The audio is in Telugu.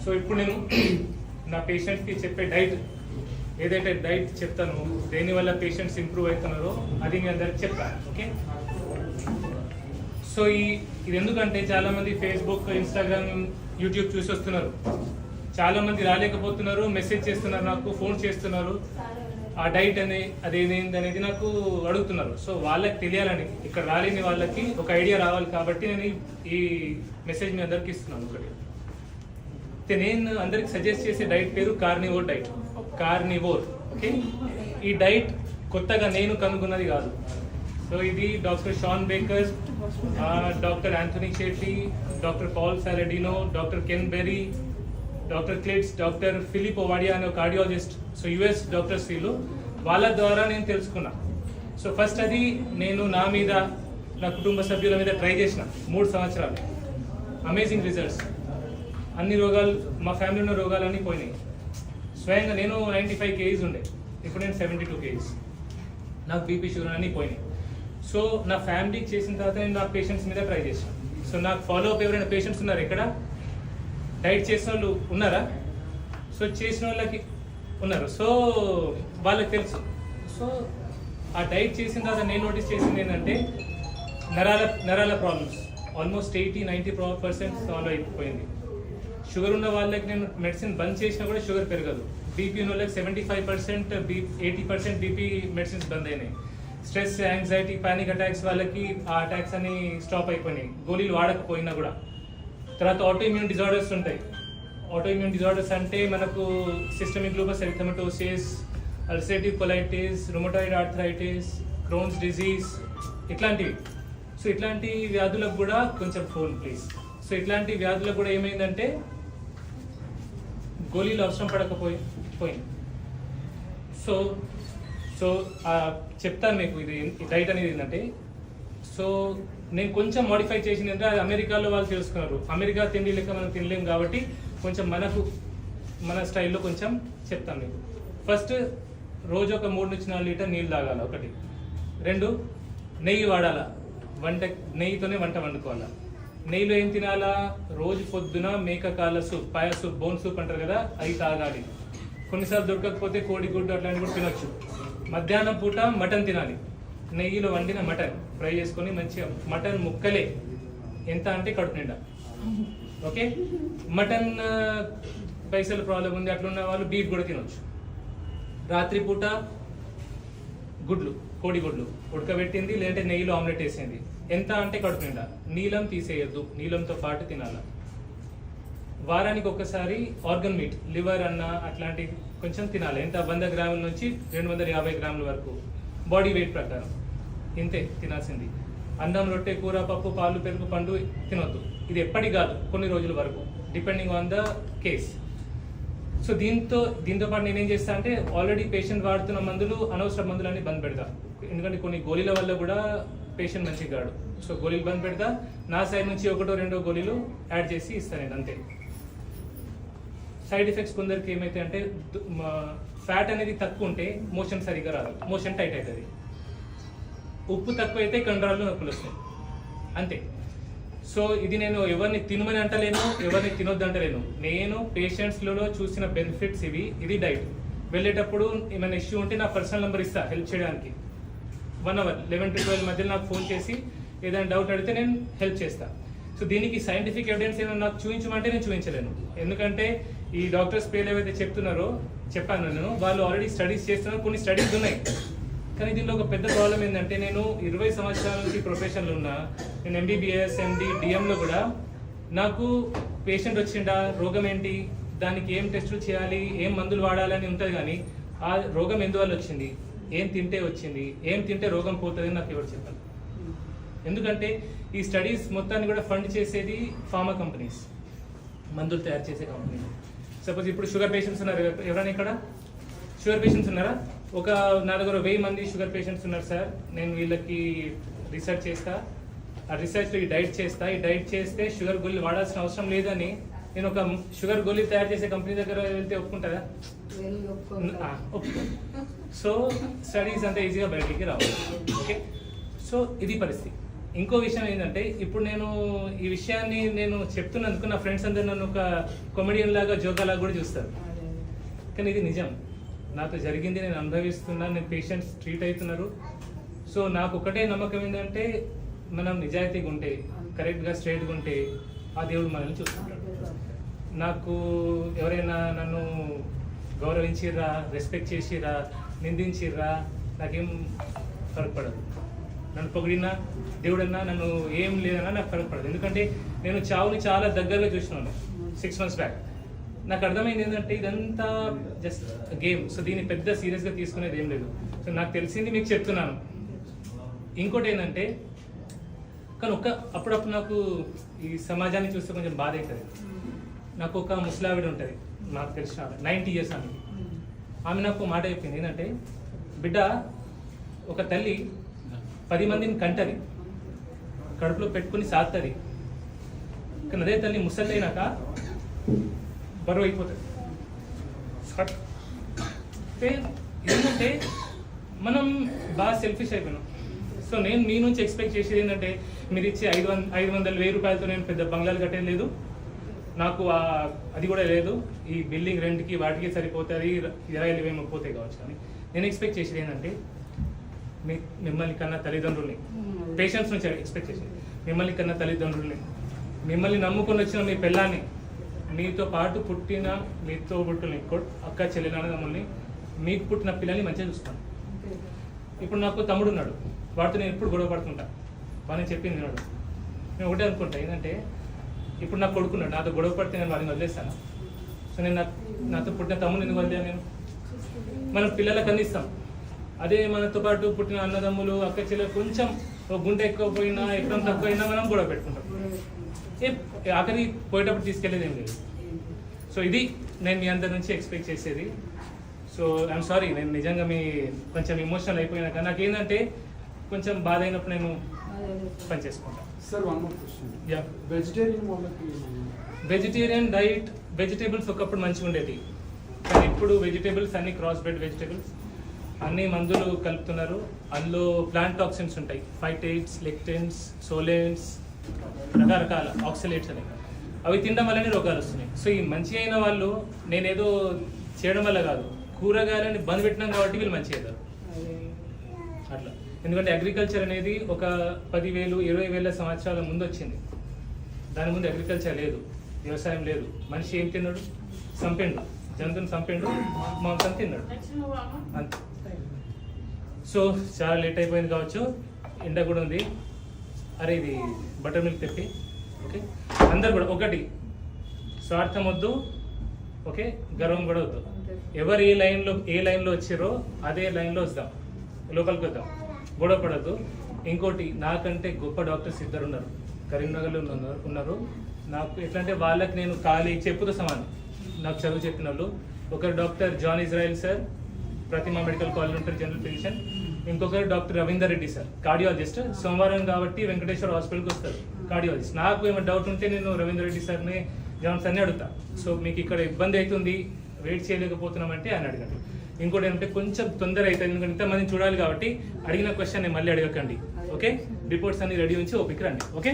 సో ఇప్పుడు నేను నా పేషెంట్స్కి చెప్పే డైట్ ఏదైతే డైట్ చెప్తానో దేనివల్ల పేషెంట్స్ ఇంప్రూవ్ అవుతున్నారో అది మీ అందరికి చెప్తాను. ఓకే, సో ఇది ఎందుకంటే చాలామంది ఫేస్బుక్, ఇన్స్టాగ్రామ్, యూట్యూబ్ చూసి వస్తున్నారు. చాలామంది రాలేకపోతున్నారు, మెసేజ్ చేస్తున్నారు, నాకు ఫోన్ చేస్తున్నారు, ఆ డైట్ అదేంటి అనేది నాకు అడుగుతున్నారు. సో వాళ్ళకి తెలియాలని, ఇక్కడ రాలేని వాళ్ళకి ఒక ఐడియా రావాలి కాబట్టి నేను ఈ మెసేజ్ మీ అందరికి ఇస్తున్నాను. ఒకటి నేను అందరికి సజెస్ట్ చేసే డైట్ పేరు కార్నివోర్ డైట్. కార్నివోర్. ఓకే, ఈ డైట్ కొత్తగా నేను కనుగొన్నది కాదు. సో ఇది doctor Shawn Baker, doctor Anthony Chaffee, doctor Paul Saladino, doctor Ken Berry, doctor Kiltz, doctor Philip Ovadia అనే కార్డియాలజిస్ట్, సో యుఎస్ డాక్టర్స్ వీళ్ళు, వాళ్ళ ద్వారా నేను తెలుసుకున్నా. సో ఫస్ట్ అది నేను నా మీద, నా కుటుంబ సభ్యుల మీద ట్రై చేసిన 3 సంవత్సరాలు. Amazing results. అన్ని రోగాలు, మా ఫ్యామిలీ ఉన్న రోగాలన్నీ పోయినాయి. స్వయంగా నేను 95 kgs ఉండే, ఇప్పుడు నేను 72 kgs. నాకు బీపీ, షుగర్ అన్నీ పోయినాయి. సో నా ఫ్యామిలీకి చేసిన తర్వాత నేను నా పేషెంట్స్ మీద ట్రై చేసాను. సో నాకు ఫాలో అప్ ఎవరైనా పేషెంట్స్ ఉన్నారు ఇక్కడ? డైట్ చేసిన వాళ్ళు ఉన్నారా? సో చేసిన వాళ్ళకి ఉన్నారు. సో వాళ్ళకి తెలుసు. సో ఆ డైట్ చేసిన తర్వాత నేను నోటీస్ చేసింది ఏంటంటే నరాల ప్రాబ్లమ్స్ ఆల్మోస్ట్ 80-90% సాల్వ్ అయిపోయింది. షుగర్ ఉన్న వాళ్ళకి నేను మెడిసిన్ బంద్ చేసినా కూడా షుగర్ పెరగదు. బీపీ ఉన్న వాళ్ళకి 75%, 80% బీపీ మెడిసిన్స్ బంద్ అయినాయి. స్ట్రెస్, యాంగ్జైటీ, పానిక్ అటాక్స్ వాళ్ళకి ఆ అటాక్స్ అని స్టాప్ అయిపోయినాయి, గోళీలు వాడకపోయినా కూడా. తర్వాత ఆటోఇమ్యూన్ డిజార్డర్స్ ఉంటాయి. ఆటోఇమ్యూన్ డిజార్డర్స్ అంటే మనకు systemic lupus erythematosus, ulcerative colitis, rheumatoid arthritis, Crohn's disease, ఇట్లాంటివి. సో ఇట్లాంటి వ్యాధులకు కూడా కొంచెం ఫోన్ ప్లీజ్. సో ఇట్లాంటి వ్యాధులకు కూడా ఏమైందంటే గోళీలు అవసరం పడకపోయింది. సో సో చెప్తాను మీకు ఇది డైట్ అనేది ఏంటంటే, సో నేను కొంచెం మోడిఫై చేసింది అది అమెరికాలో వాళ్ళు తెలుసుకున్నారు. అమెరికా తిండి లెక్క మనం తినలేము కాబట్టి కొంచెం మన స్టైల్లో కొంచెం చెప్తాను మీకు. ఫస్ట్ రోజు ఒక 3-4 లీటర్ నీళ్ళు తాగాల. 1. 2 నెయ్యి వాడాలా. నెయ్యితోనే వంట వండుకోవాలా. నెయ్యిలో ఏం తినాలా? రోజు పొద్దున మేకకాల సూప్, పాయ సూప్, బోన్ సూప్ అంటారు కదా, అవి తాగాలి. కొన్నిసార్లు దొరకకపోతే కోడిగుడ్డు అట్లాంటివి కూడా తినొచ్చు. మధ్యాహ్నం పూట మటన్ తినాలి. నెయ్యిలో వండిన మటన్ ఫ్రై చేసుకొని మంచిగా, మటన్ ముక్కలే, ఎంత అంటే కడుపు నిండా. ఓకే, మటన్ పైసలు ప్రాబ్లం ఉంది అట్లున్న వాళ్ళు బీఫ్ కూడా తినొచ్చు. రాత్రిపూట గుడ్లు, కోడిగుడ్లు ఉడకబెట్టింది, లేదంటే నెయ్యిలో ఆమ్లెట్ వేసింది, ఎంత అంటే కడుపు నిండా. నీలం తీసేయద్దు, నీలంతో పాటు తినాల. వారానికి ఒకసారి ఆర్గన్ మీట్, లివర్ అన్న అట్లాంటి కొంచెం తినాలి. ఎంత 100 గ్రాముల నుంచి 250 గ్రాముల వరకు బాడీ వెయిట్ ప్రకారం ఇంతే తినాల్సింది. అన్నం, రొట్టె, కూర, పప్పు, పాలు, పెరుగు, పండు తినొద్దు. ఇది ఎప్పటి కాదు, కొన్ని రోజుల వరకు, depending on the case. So దీంతో పాటు నేనేం చేస్తా అంటే, ఆల్రెడీ పేషెంట్ వాడుతున్న మందులు, అనవసర మందులన్నీ బంద్ పెడతా. ఎందుకంటే కొన్ని గోళీల వల్ల కూడా పేషెంట్ మంచిగా కాడు. సో గోళీలు బంద్ పెడతా. నా సైడ్ నుంచి 1-2 గోళీలు యాడ్ చేసి ఇస్తాను నేను, అంతే. సైడ్ ఎఫెక్ట్స్ కొందరికి ఏమైతే అంటే, ఫ్యాట్ అనేది తక్కువ ఉంటే మోషన్ సరిగ్గా రాదు, మోషన్ టైట్ అవుతుంది. ఉప్పు తక్కువ అయితే కండరాల్లో నొప్పులు వస్తాయి, అంతే. సో ఇది నేను ఎవరిని తినమని అంటలేను, ఎవరిని తినొద్దు అంటలేను. నేను పేషెంట్స్లలో చూసిన బెనిఫిట్స్ ఇవి. ఇది డైట్. వెళ్ళేటప్పుడు ఏమైనా ఇష్యూ ఉంటే నా పర్సనల్ నెంబర్ ఇస్తా హెల్ప్ చేయడానికి. 1 hour 11 to 12 మధ్యలో నాకు ఫోన్ చేసి ఏదైనా డౌట్ అడిగితే నేను హెల్ప్ చేస్తా. సో దీనికి సైంటిఫిక్ ఎవిడెన్స్ ఏమైనా నాకు చూపించమంటే నేను చూపించలేను. ఎందుకంటే ఈ డాక్టర్స్ పేర్లు ఏవైతే చెప్పాను నేను, వాళ్ళు ఆల్రెడీ స్టడీస్ చేస్తున్నారు, కొన్ని స్టడీస్ ఉన్నాయి. కానీ దీనిలో ఒక పెద్ద ప్రాబ్లం ఏంటంటే, నేను 20 సంవత్సరాల నుంచి ప్రొఫెషన్లో ఉన్నా. నేను MBBS, MD, DMలో కూడా నాకు పేషెంట్ వచ్చిండా, రోగం ఏంటి, దానికి ఏం టెస్టులు చేయాలి, ఏం మందులు వాడాలని ఉంటుంది. కానీ ఆ రోగం ఎందువల్ల వచ్చింది, ఏం తింటే వచ్చింది, ఏం తింటే రోగం పోతుంది నాకు ఎవరు చెప్పాలి. ఎందుకంటే ఈ స్టడీస్ మొత్తాన్ని కూడా ఫండ్ చేసేది ఫార్మా కంపెనీస్, మందులు తయారు చేసే కంపెనీ. సపోజ్ ఇప్పుడు షుగర్ పేషెంట్స్ ఉన్నారు ఎవరైనా ఇక్కడ? షుగర్ పేషెంట్స్ ఉన్నారా? నా దగ్గర 1000 మంది షుగర్ పేషెంట్స్ ఉన్నారు సార్. నేను వీళ్ళకి రీసెర్చ్ చేస్తా, ఆ రీసెర్చ్లో ఈ డైట్ చేస్తా. ఈ డైట్ చేస్తే షుగర్ గోళీలు వాడాల్సిన అవసరం లేదని నేను ఒక షుగర్ గోళీ తయారు చేసే కంపెనీ దగ్గర వెళ్తే ఒప్పుకుంటుందా? ఒప్పుకో. సో స్టడీస్ అంతా ఈజీగా బయటికి రావాలి. ఓకే, సో ఇది పరిస్థితి. ఇంకో విషయం ఏంటంటే ఇప్పుడు నేను ఈ విషయాన్ని నేను చెప్తున్నందుకు నా ఫ్రెండ్స్ అందరూ నన్ను ఒక కామెడియన్ లాగా జోకా లాగా కూడా చూస్తారు, కానీ ఇది నిజం. నాతో జరిగింది, నేను అనుభవిస్తున్నాను, నేను పేషెంట్స్ ట్రీట్ అవుతున్నారు. సో నాకు ఒకటే నమ్మకం ఏంటంటే మనం నిజాయితీగా ఉంటే, కరెక్ట్గా స్ట్రైట్గా ఉంటే ఆ దేవుడు మనల్ని చూసుకుంటాడు. నాకు ఎవరైనా నన్ను గౌరవించిర్రా, రెస్పెక్ట్ చేసిర్రా, నిందించిర్రా, నాకేం ఫరక్ పడదు. నన్ను పొగిడినా, దేవుడన్నా, నన్ను ఏం లేదన్నా నాకు ఫరక్ పడదు. ఎందుకంటే నేను చావుని చాలా దగ్గరగా చూసినాను 6 months బ్యాక్. నాకు అర్థమైంది ఏంటంటే ఇదంతా జస్ట్ గేమ్. సో దీన్ని పెద్ద సీరియస్గా తీసుకునేది ఏం లేదు. సో నాకు తెలిసింది మీకు చెప్తున్నాను. ఇంకోటి ఏంటంటే కానీ అప్పుడప్పుడు నాకు ఈ సమాజాన్ని చూస్తే కొంచెం బాధ అవుతుంది. నాకు ఒక ముసలావిడ ఉంటుంది, నాకు తెలిసిన 90 years ఆమె నాకు మాట చెప్పింది ఏంటంటే, బిడ్డ ఒక తల్లి 10 మందిని కంటది, కడుపులో పెట్టుకుని సాగుతుంది, కానీ అదే తల్లి ముసలి అయినాక బరువు అయిపోతుంది. ఏంటంటే మనం బాగా సెల్ఫిష్ అయిపోయినాం. సో నేను మీ నుంచి ఎక్స్పెక్ట్ చేసేది ఏంటంటే మీరు ఇచ్చే 500,000 రూపాయలతో నేను పెద్ద బంగ్లాలు కట్టేది లేదు, నాకు అది కూడా లేదు. ఈ బిల్డింగ్ రెంట్కి వాటికి సరిపోతుంది, 20,000 పోతాయి కావచ్చు. కానీ నేను ఎక్స్పెక్ట్ చేసేది ఏంటంటే మిమ్మల్ని కన్నా తల్లిదండ్రుల్ని, పేషెంట్స్ నుంచి ఎక్స్పెక్ట్ చేసేది మిమ్మల్ని కన్నా తల్లిదండ్రుల్ని, మిమ్మల్ని నమ్ముకొని వచ్చిన మీ పిల్లాన్ని, మీతో పాటు పుట్టిన మీతో పుట్టిన అక్క చెల్లెలన్నదమ్ముల్ని, మీకు పుట్టిన పిల్లల్ని మంచిగా చూస్తాను. ఇప్పుడు నాకు తమ్ముడు ఉన్నాడు, వాడితో నేను ఎప్పుడు గొడవ పడుతుంటా, వాడిని చెప్పింది విన్నాడు. నేను ఒకటే అనుకుంటా ఏంటంటే ఇప్పుడు నాకు కొడుకున్నాడు, నాతో గొడవ పడితే నేను వాడిని వదిలేస్తాను. సో నేను నాతో పుట్టిన తమ్ముడు ఎందుకు వదిలేను నేను? మనం పిల్లలకు అందిస్తాం. అదే మనతో పాటు పుట్టిన అన్నదమ్ములు అక్క చెల్లెలు కొంచెం ఒక గుండె ఎక్కువ పోయినా ఎక్కడ తక్కువ అయినా మనం గొడవ పెట్టుకుంటాం. ఆఖరి పోయేటప్పుడు తీసుకెళ్ళేది ఏం లేదు. సో ఇది నేను మీ అందరి నుంచి ఎక్స్పెక్ట్ చేసేది. సో ఐఎమ్ సారీ, నేను నిజంగా మీ కొంచెం ఎమోషనల్ అయిపోయినా, కానీ నాకు ఏంటంటే కొంచెం బాధ అయినప్పుడు నేను పని చేసుకుంటాను. Sir one more question. Yeah, vegetarian diet, vegetables ఒకప్పుడు మంచిగా ఉండేది, కానీ ఇప్పుడు వెజిటేబుల్స్ అన్ని క్రాస్ బ్రెడ్ వెజిటేబుల్స్, అన్ని మందులు కలుపుతున్నారు. అందులో ప్లాంట్ టాక్సిన్స్ ఉంటాయి, ఫైటేట్స్, లెక్టిన్స్, సోలెన్స్, రకరకాల ఆక్సిలేట్స్ అని. అవి తినడం వల్లనే రోగాలు వస్తున్నాయి. సో ఈ మంచి అయిన వాళ్ళు నేనేదో చేయడం వల్ల కాదు, కూరగాయలని బంద్ పెట్టినాం కాబట్టి వీళ్ళు మంచి అవుతారు అట్లా. ఎందుకంటే అగ్రికల్చర్ అనేది ఒక 10,000, 20,000 సంవత్సరాల ముందు వచ్చింది. దాని ముందు అగ్రికల్చర్ లేదు, వ్యవసాయం లేదు. మనిషి ఏం తిన్నాడు? చంపిండు, జంతువుని చంపిండు, మాంసం తిన్నాడు, అంతే. సో చాలా లేట్ అయిపోయింది కావచ్చు, ఎండ కూడా ఉంది. అరే ఇది బటర్ మిల్క్ తెప్పి. ఓకే, అందరు కూడా ఒకటి, స్వార్థం వద్దు, ఓకే, గర్వం కూడా వద్దు. ఎవరు ఏ లైన్లో వచ్చారో అదే లైన్లో వద్దాం, లోపలికి వద్దాం, గొడవ పడద్దు. ఇంకోటి, నాకంటే గొప్ప డాక్టర్స్ 2 ఉన్నారు, కరీంనగర్లో ఉన్నారు. నాకు ఎట్లంటే వాళ్ళకి నేను ఖాళీ చెప్పుతో సమానం, నాకు చదువు చెప్పిన వాళ్ళు. ఒకరు డాక్టర్ జాన్ ఇజ్రాయిల్ సార్, ప్రతిమా మెడికల్ కాలేజ్ ఉంటారు, జనరల్ ఫిజిషియన్. ఇంకొకరు doctor Ravinder Reddy sir, cardiologist. సోమవారం కాబట్టి వెంకటేశ్వర హాస్పిటల్కి వస్తారు, కార్డియాలజిస్ట్. నాకు ఏమైనా డౌట్ ఉంటే నేను రవీందర్ రెడ్డి సార్ని, జాన్ సార్ని అడుగుతా. సో మీకు ఇక్కడ ఇబ్బంది అవుతుంది, వెయిట్ చేయలేకపోతున్నామంటే అని అడగండి. ఇంకోటి ఏంటంటే కొంచెం తొందర అవుతుంది, ఎందుకంటే ఇంతమందిని చూడాలి కాబట్టి అడిగిన క్వశ్చన్ మళ్ళీ అడగకండి. ఓకే, రిపోర్ట్స్ అన్ని రెడీ ఉంచి ఓపిక రండి. ఓకే.